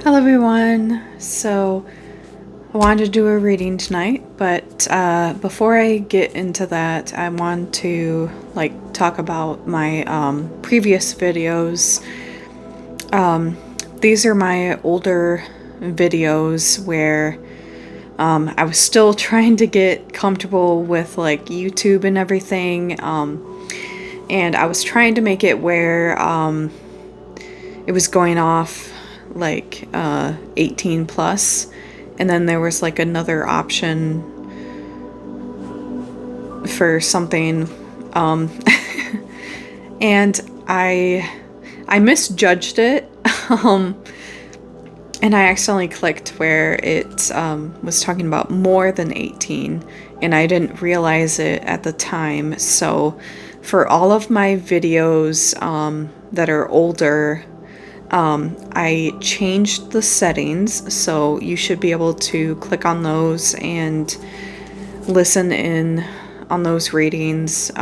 Hello everyone. So I wanted to do a reading tonight, but before I get into that, I want to talk about my previous videos. These are my older videos where I was still trying to get comfortable with YouTube and everything, and I was trying to make it where it was going off 18 plus, and then there was another option for something, and I misjudged it, and I accidentally clicked where it was talking about more than 18, and I didn't realize it at the time. So for all of my videos that are older, I changed the settings, so you should be able to click on those and listen in on those readings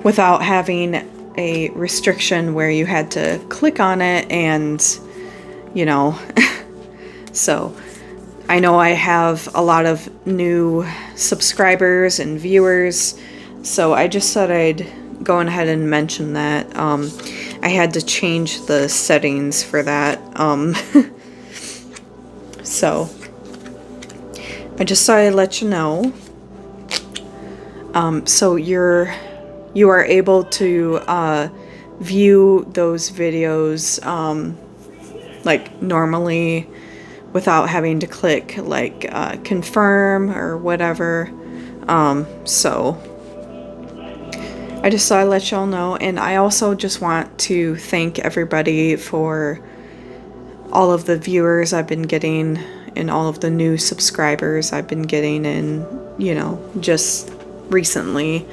without having a restriction where you had to click on it and, so I know I have a lot of new subscribers and viewers, so I just thought I'd go ahead and mention that. I had to change the settings for that. So I just thought I'd let you know. So you are able to view those videos normally without having to click confirm or whatever. So I just thought I'd let y'all know, and I also just want to thank everybody for all of the viewers I've been getting and all of the new subscribers I've been getting, and just recently.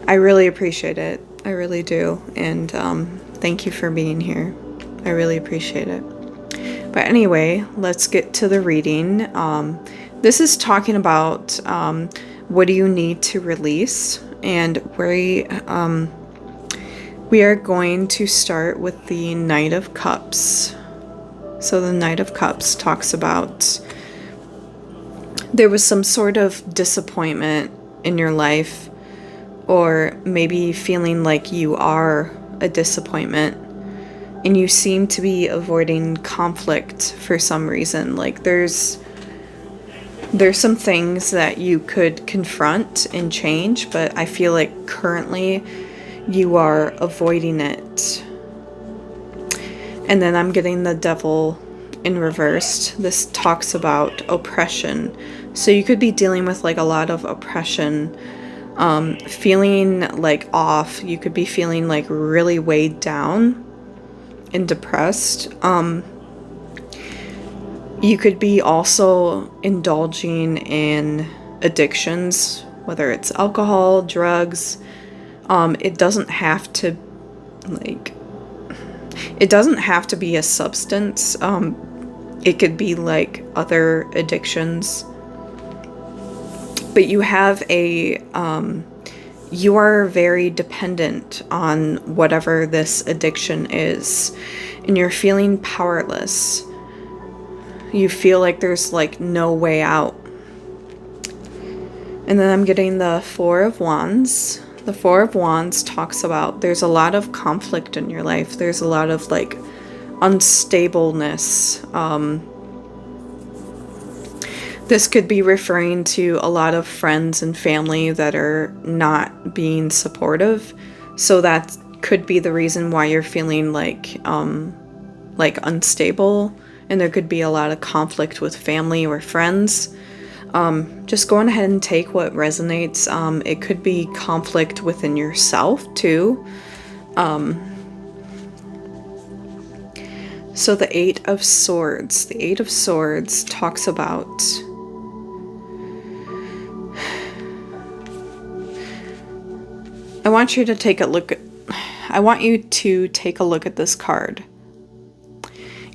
I really appreciate it. I really do, and thank you for being here. I really appreciate it. But anyway, let's get to the reading. This is talking about what do you need to release. And we are going to start with the Knight of Cups. So the Knight of Cups talks about there was some sort of disappointment in your life, or maybe feeling like you are a disappointment, and you seem to be avoiding conflict for some reason. There's some things that you could confront and change, but I feel like currently you are avoiding it. And then I'm getting the Devil in reversed. This talks about oppression. So you could be dealing with a lot of oppression, feeling off. You could be feeling really weighed down and depressed. You could be also indulging in addictions, whether it's alcohol, drugs. It doesn't have to be a substance. It could be other addictions. But you have you are very dependent on whatever this addiction is, and you're feeling powerless. You feel like there's no way out. And then I'm getting the Four of Wands. The Four of Wands talks about there's a lot of conflict in your life. There's a lot of unstableness. This could be referring to a lot of friends and family that are not being supportive. So that could be the reason why you're feeling unstable. And there could be a lot of conflict with family or friends. Just go ahead and take what resonates. It could be conflict within yourself too. So the Eight of Swords. The Eight of Swords talks about I want you to take a look at this card.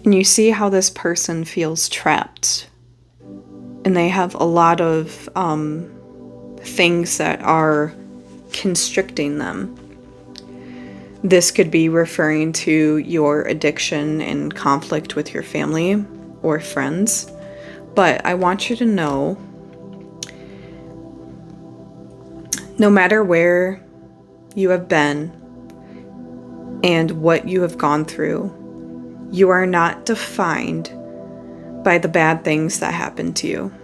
And you see how this person feels trapped. And they have a lot of things that are constricting them. This could be referring to your addiction and conflict with your family or friends. But I want you to know, no matter where you have been and what you have gone through, you are not defined by the bad things that happen to you.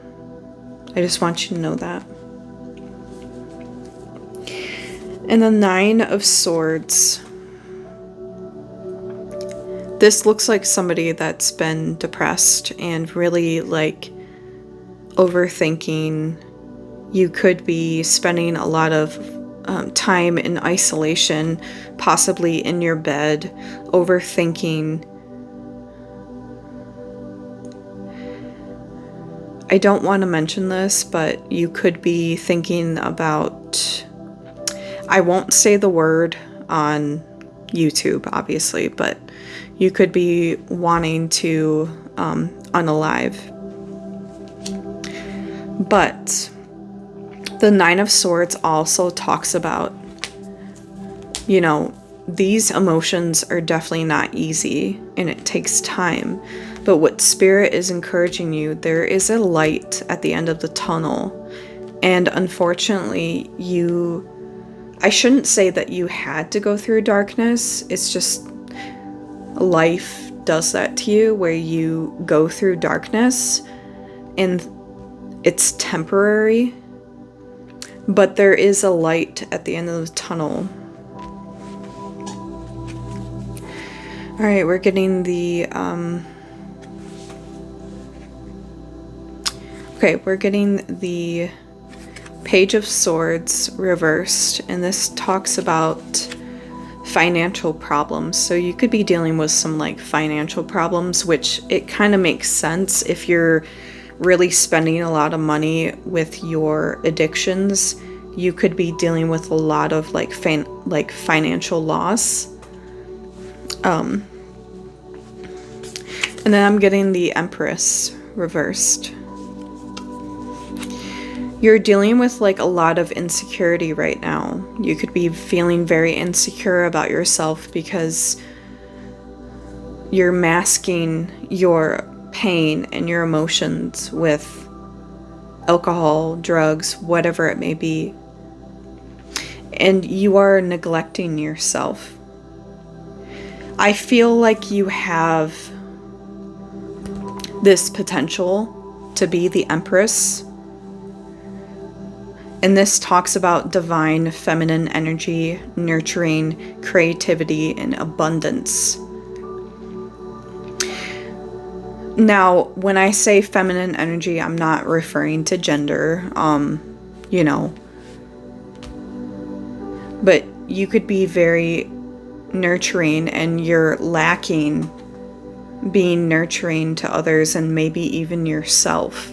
I just want you to know that. And the 9 of Swords. This looks like somebody that's been depressed and really like overthinking. You could be spending a lot of time in isolation, possibly in your bed, overthinking. I don't want to mention this, but you could be thinking about, I won't say the word on YouTube, obviously, but you could be wanting to unalive. But the 9 of Swords also talks about, you know, these emotions are definitely not easy and it takes time. But what Spirit is encouraging you, there is a light at the end of the tunnel. And unfortunately, I shouldn't say that you had to go through darkness. It's just life does that to you, where you go through darkness and it's temporary. But there is a light at the end of the tunnel. All right, we're getting the we're getting the Page of Swords reversed, and this talks about financial problems. So you could be dealing with some like financial problems, which it kind of makes sense if you're really spending a lot of money with your addictions. You could be dealing with a lot of like financial loss. And then I'm getting the Empress reversed. You're dealing with like a lot of insecurity right now. You could be feeling very insecure about yourself because you're masking your pain and your emotions with alcohol, drugs, whatever it may be. And you are neglecting yourself. I feel like you have this potential to be the Empress. And this talks about divine feminine energy, nurturing, creativity, and abundance. Now, when I say feminine energy, I'm not referring to gender, you know. But you could be very nurturing and you're lacking being nurturing to others and maybe even yourself.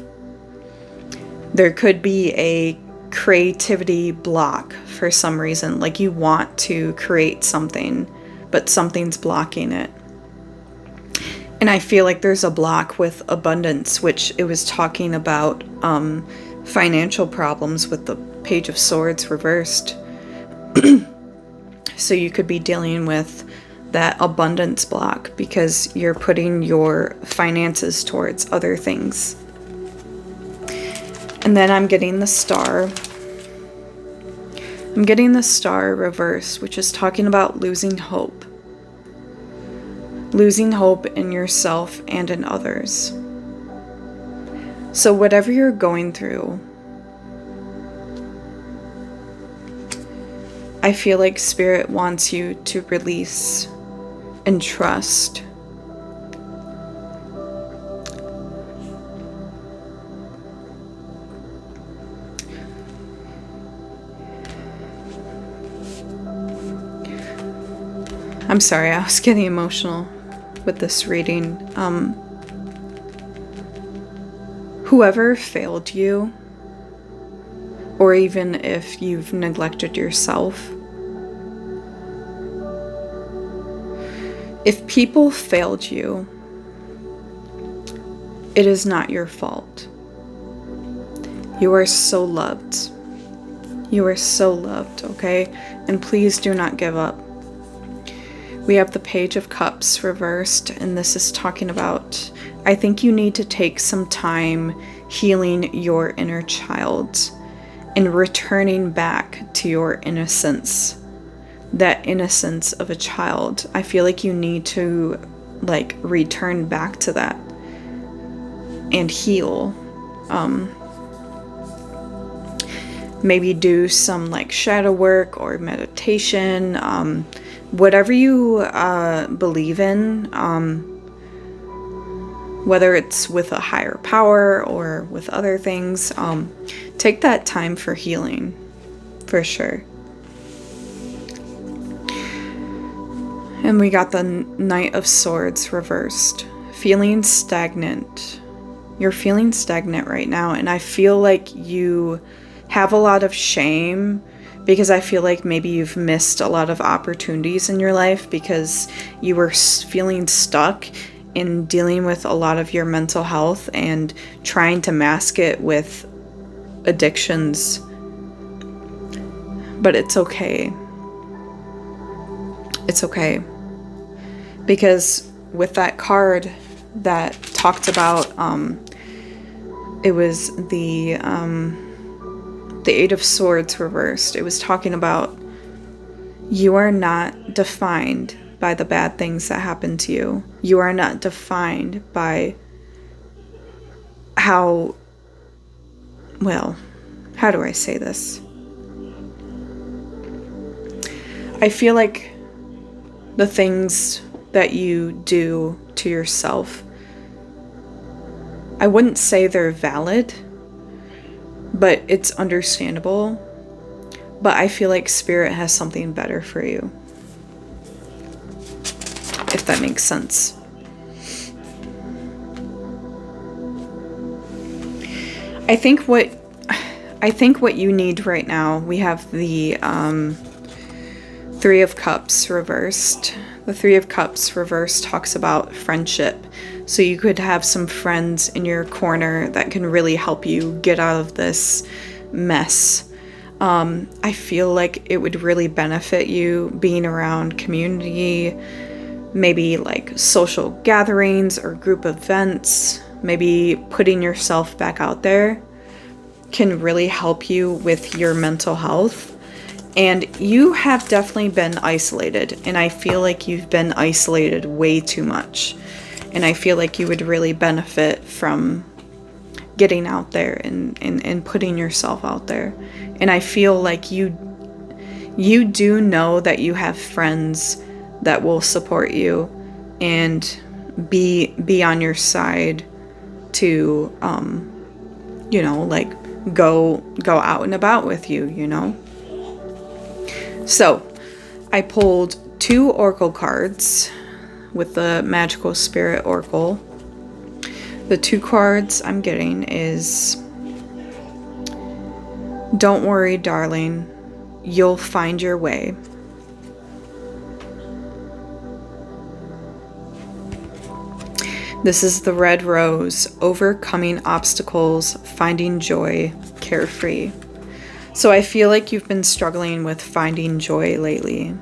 There could be a creativity block for some reason, like you want to create something, but something's blocking it. And I feel like there's a block with abundance, which it was talking about financial problems with the Page of Swords reversed. So you could be dealing with that abundance block because you're putting your finances towards other things. And then I'm getting the Star. I'm getting the Star reversed, which is talking about losing hope. Losing hope in yourself and in others. So whatever you're going through, I feel like Spirit wants you to release and trust. I'm sorry, I was getting emotional with this reading. Whoever failed you, or even if you've neglected yourself, if people failed you, it is not your fault. You are so loved. You are so loved, okay? And please do not give up. We have the Page of Cups reversed, and this is talking about, I think you need to take some time healing your inner child and returning back to your innocence, that innocence of a child. I feel like you need to like return back to that and heal. Maybe do some like shadow work or meditation, whatever you believe in, whether it's with a higher power or with other things. Take that time for healing, for sure. And we got the Knight of Swords reversed. Feeling stagnant. You're feeling stagnant right now, and I feel like you have a lot of shame because I feel like maybe you've missed a lot of opportunities in your life because you were feeling stuck in dealing with a lot of your mental health and trying to mask it with addictions. But it's okay. It's okay. Because with that card that talked about, it was the Eight of Swords reversed. It was talking about you are not defined by the bad things that happen to you. You are not defined by how do I say this? I feel like the things that you do to yourself, I wouldn't say they're valid, but it's understandable. But I feel like Spirit has something better for you, if that makes sense. I think what you need right now, we have the Three of Cups reversed. The Three of Cups reversed talks about friendship. So you could have some friends in your corner that can really help you get out of this mess. I feel like it would really benefit you being around community, maybe like social gatherings or group events. Maybe putting yourself back out there can really help you with your mental health. And you have definitely been isolated, and I feel like you've been isolated way too much. And I feel like you would really benefit from getting out there and putting yourself out there. And I feel like you do know that you have friends that will support you and be on your side to like go out and about with you, you know. So I pulled 2 oracle cards with the Magical Spirit Oracle. The 2 cards I'm getting is, don't worry, darling, you'll find your way. This is the Red Rose, overcoming obstacles, finding joy, carefree. So I feel like you've been struggling with finding joy lately.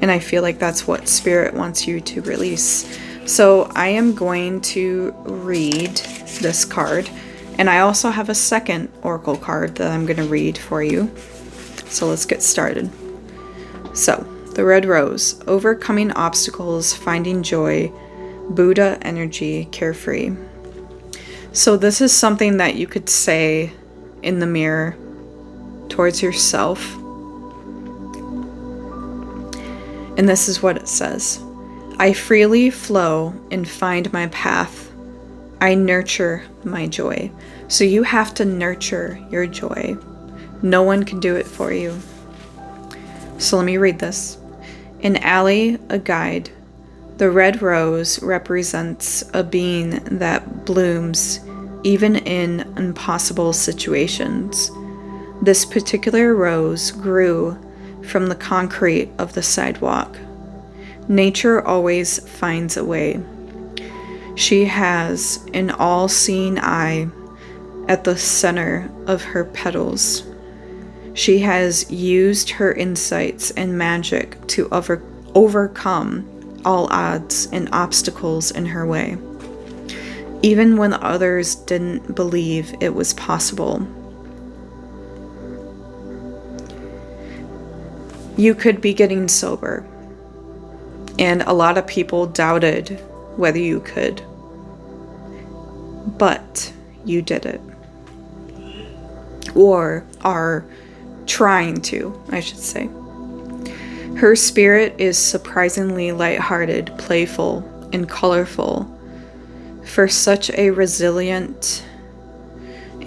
And I feel like that's what Spirit wants you to release. So I am going to read this card. And I also have a second oracle card that I'm going to read for you. So let's get started. So, the Red Rose, overcoming obstacles, finding joy, Buddha energy, carefree. So this is something that you could say in the mirror towards yourself. And this is what it says. I freely flow and find my path. I nurture my joy. So you have to nurture your joy. No one can do it for you. So let me read this. An alley, a guide. The red rose represents a being that blooms even in impossible situations. This particular rose grew from the concrete of the sidewalk. Nature always finds a way. She has an all-seeing eye at the center of her petals. She has used her insights and magic to overcome all odds and obstacles in her way, even when others didn't believe it was possible. You could be getting sober, and a lot of people doubted whether you could, but you did it, or are trying to, I should say. Her spirit is surprisingly lighthearted, playful, and colorful for such a resilient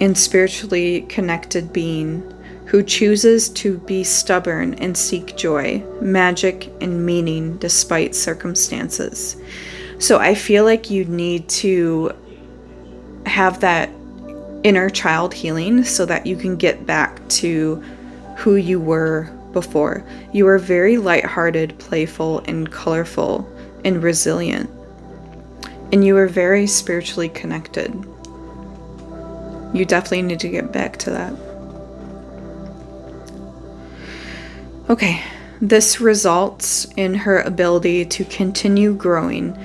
and spiritually connected being who chooses to be stubborn and seek joy, magic, and meaning despite circumstances. So I feel like you need to have that inner child healing so that you can get back to who you were before. You were very lighthearted, playful, and colorful, and resilient. And you were very spiritually connected. You definitely need to get back to that. Okay, this results in her ability to continue growing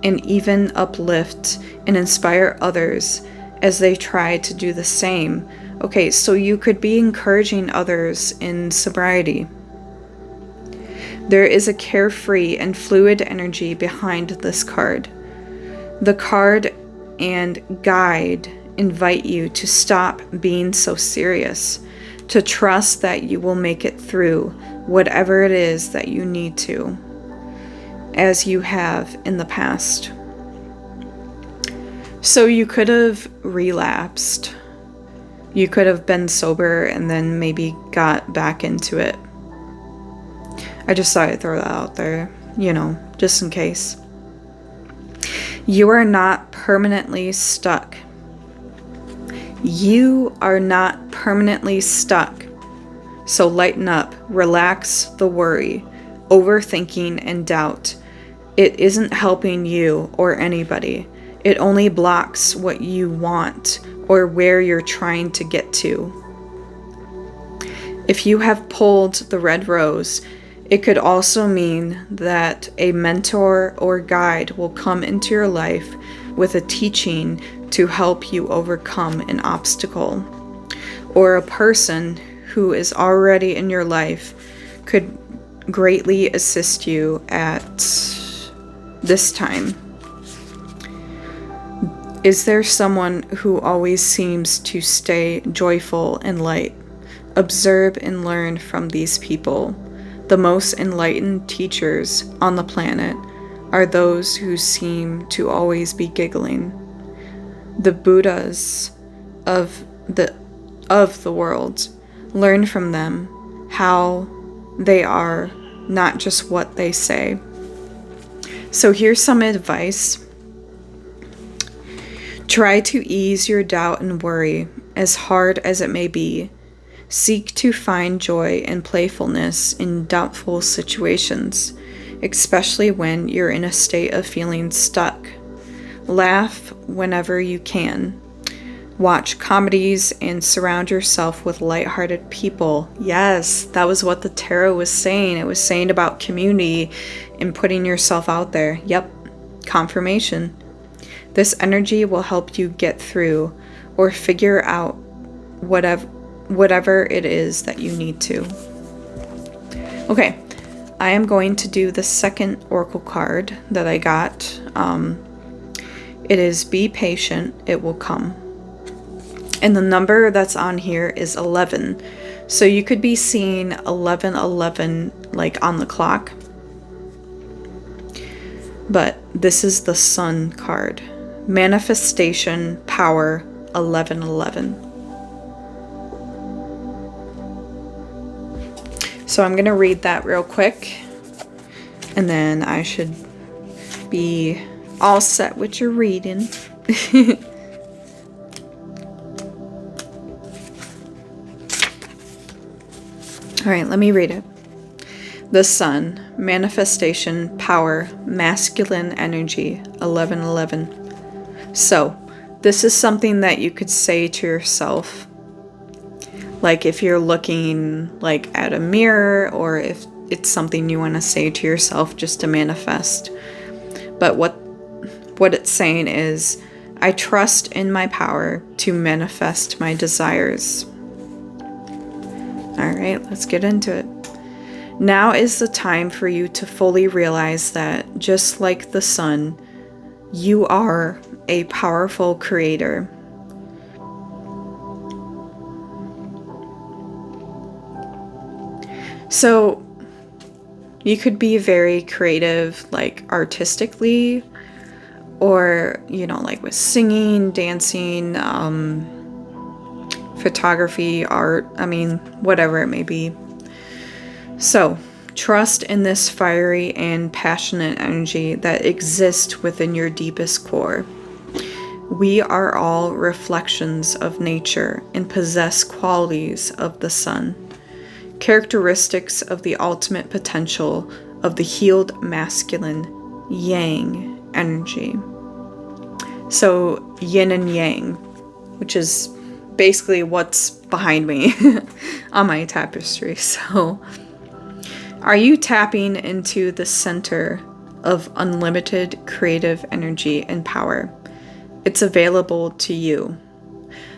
and even uplift and inspire others as they try to do the same. Okay, so you could be encouraging others in sobriety. There is a carefree and fluid energy behind this card. The card and guide invite you to stop being so serious, to trust that you will make it through whatever it is that you need to, as you have in the past. So you could have relapsed. You could have been sober and then maybe got back into it. I just thought I'd throw that out there, just in case. You are not permanently stuck. You are not permanently stuck. So lighten up, relax the worry, overthinking, and doubt. It isn't helping you or anybody. It only blocks what you want or where you're trying to get to. If you have pulled the red rose, it could also mean that a mentor or guide will come into your life with a teaching to help you overcome an obstacle, or a person who is already in your life could greatly assist you at this time. Is there someone who always seems to stay joyful and light? Observe and learn from these people. The most enlightened teachers on the planet are those who seem to always be giggling. The Buddhas of the world. Learn from them how they are, not just what they say. So here's some advice. Try to ease your doubt and worry, as hard as it may be. Seek to find joy and playfulness in doubtful situations, especially when you're in a state of feeling stuck. Laugh whenever you can. Watch comedies and surround yourself with lighthearted people. Yes, that was what the tarot was saying. It was saying about community and putting yourself out there. Yep, confirmation. This energy will help you get through or figure out whatever it is that you need to. Okay, I am going to do the second oracle card that I got. It is Be Patient, It Will Come. And the number that's on here is 11. So you could be seeing 1111 like on the clock. But this is the Sun card. Manifestation Power 1111. So I'm going to read that real quick. And then I should be all set with your reading. Alright, let me read it. The Sun, Manifestation, Power, Masculine Energy, 1111. So, this is something that you could say to yourself. Like if you're looking like at a mirror, or it's something you want to say to yourself just to manifest. But what it's saying is, I trust in my power to manifest my desires. All right, let's get into it. Now is the time for you to fully realize that, just like the sun, you are a powerful creator. So you could be very creative, like artistically, or, you know, like with singing, dancing, photography, art, I mean, whatever it may be. So trust in this fiery and passionate energy that exists within your deepest core. We are all reflections of nature and possess qualities of the sun, characteristics of the ultimate potential of the healed masculine yang energy. So yin and yang, which is basically what's behind me on my tapestry. So are you tapping into the center of unlimited creative energy and power? It's available to you.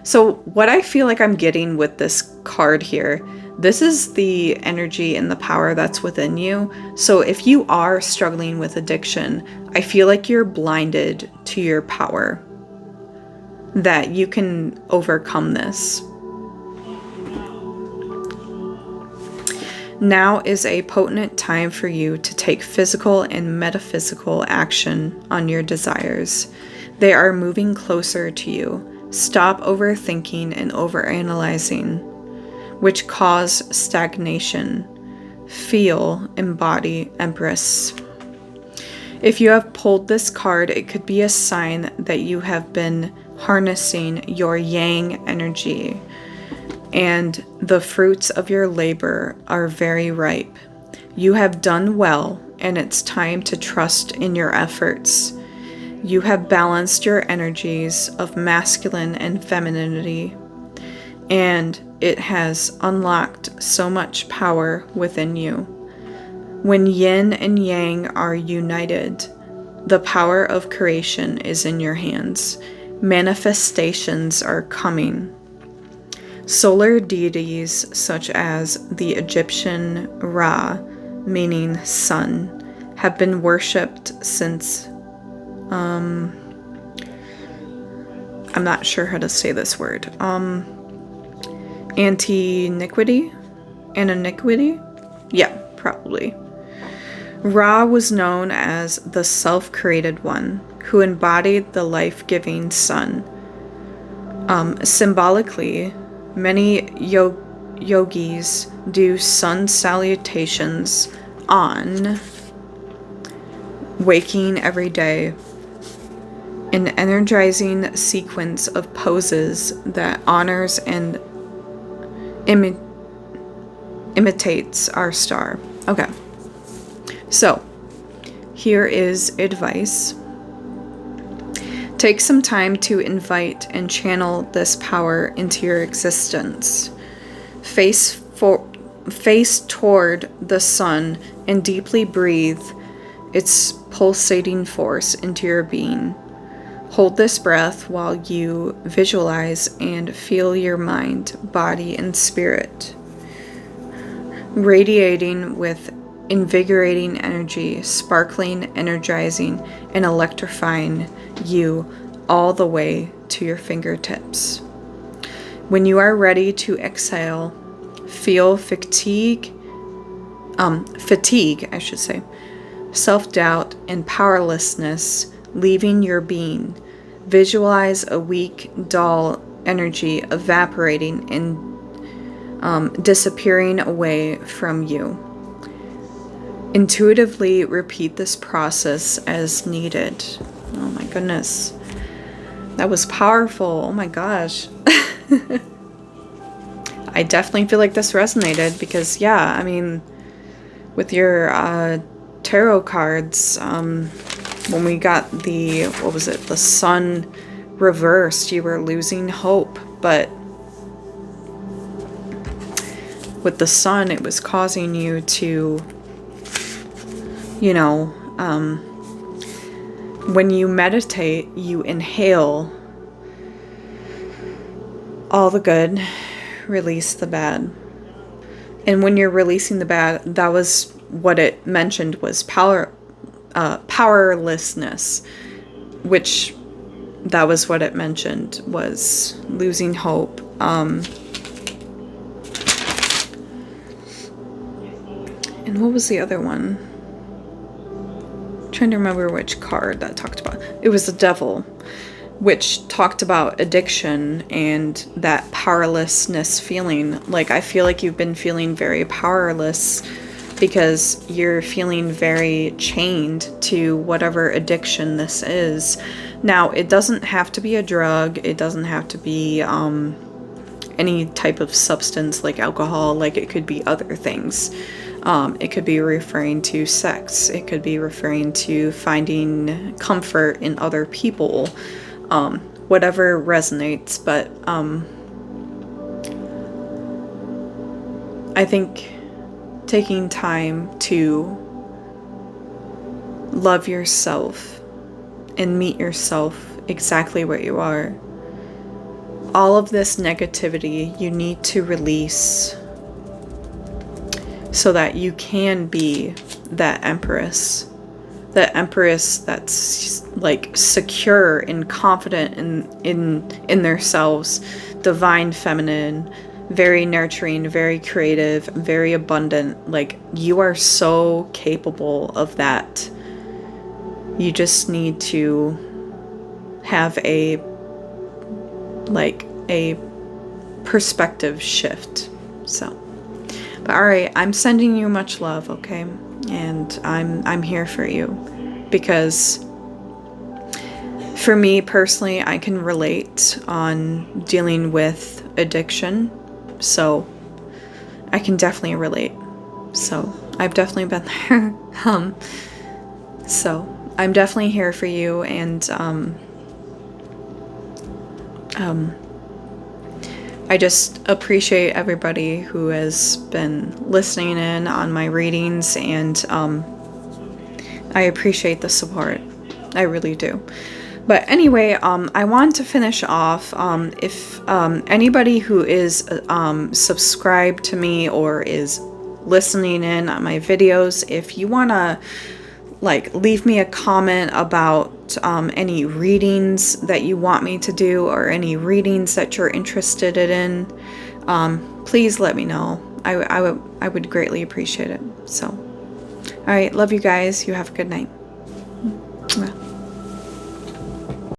So what I feel like I'm getting with this card here, this is the energy and the power that's within you. So if you are struggling with addiction, I feel like you're blinded to your power, that you can overcome this. Now is a potent time for you to take physical and metaphysical action on your desires. They are moving closer to you. Stop overthinking and overanalyzing, which cause stagnation. Feel, embody, Empress. If you have pulled this card, it could be a sign that you have been harnessing your yang energy, and the fruits of your labor are very ripe. You have done well, and it's time to trust in your efforts. You have balanced your energies of masculine and femininity, and it has unlocked so much power within you. When yin and yang are united, the power of creation is in your hands. Manifestations are coming. Solar deities such as the Egyptian Ra, meaning sun, have been worshipped since, I'm not sure how to say this word, antiquity? Yeah, probably. Ra was known as the self-created one, who embodied the life-giving sun. Symbolically, many yogis do sun salutations on waking every day, an energizing sequence of poses that honors and imitates our star. Okay, so here is advice. Take some time to invite and channel this power into your existence. Face toward the sun and deeply breathe its pulsating force into your being. Hold this breath while you visualize and feel your mind, body, and spirit radiating with invigorating energy, sparkling, energizing, and electrifying you all the way to your fingertips. When you are ready to exhale, feel fatigue, self-doubt, and powerlessness leaving your being. Visualize a weak, dull energy evaporating and disappearing away from you. Intuitively repeat this process as needed. Oh my goodness. That was powerful. Oh my gosh. I definitely feel like this resonated because, yeah, I mean, with your tarot cards, when we got the, the sun reversed, you were losing hope, but with the sun, it was causing you to you know, when you meditate, you inhale all the good, release the bad. And when you're releasing the bad, that was what it mentioned was powerlessness, which that was what it mentioned was losing hope. And what was the other one? I'm trying to remember which card that talked about. It was the devil, which talked about addiction and that powerlessness feeling. Like, I feel like you've been feeling very powerless because you're feeling very chained to whatever addiction this is. Now, it doesn't have to be a drug. It doesn't have to be any type of substance like alcohol. Like, it could be other things. It could be referring to sex. It could be referring to finding comfort in other people. Whatever resonates. But I think taking time to love yourself and meet yourself exactly where you are. All of this negativity you need to release so that you can be that empress that's like secure and confident in themselves, divine feminine, very nurturing, very creative, very abundant. Like, you are so capable of that. You just need to have a perspective shift. So, but all right, I'm sending you much love, okay? And I'm here for you, because for me personally, I can relate on dealing with addiction. So I can definitely relate. So I've definitely been there. So I'm definitely here for you, and I just appreciate everybody who has been listening in on my readings, and I appreciate the support. I really do. But anyway, I want to finish off. If anybody who is subscribed to me or is listening in on my videos, if you want to leave me a comment about any readings that you want me to do, or any readings that you're interested in, please let me know. I would greatly appreciate it. So, all right, love you guys. You have a good night. Well.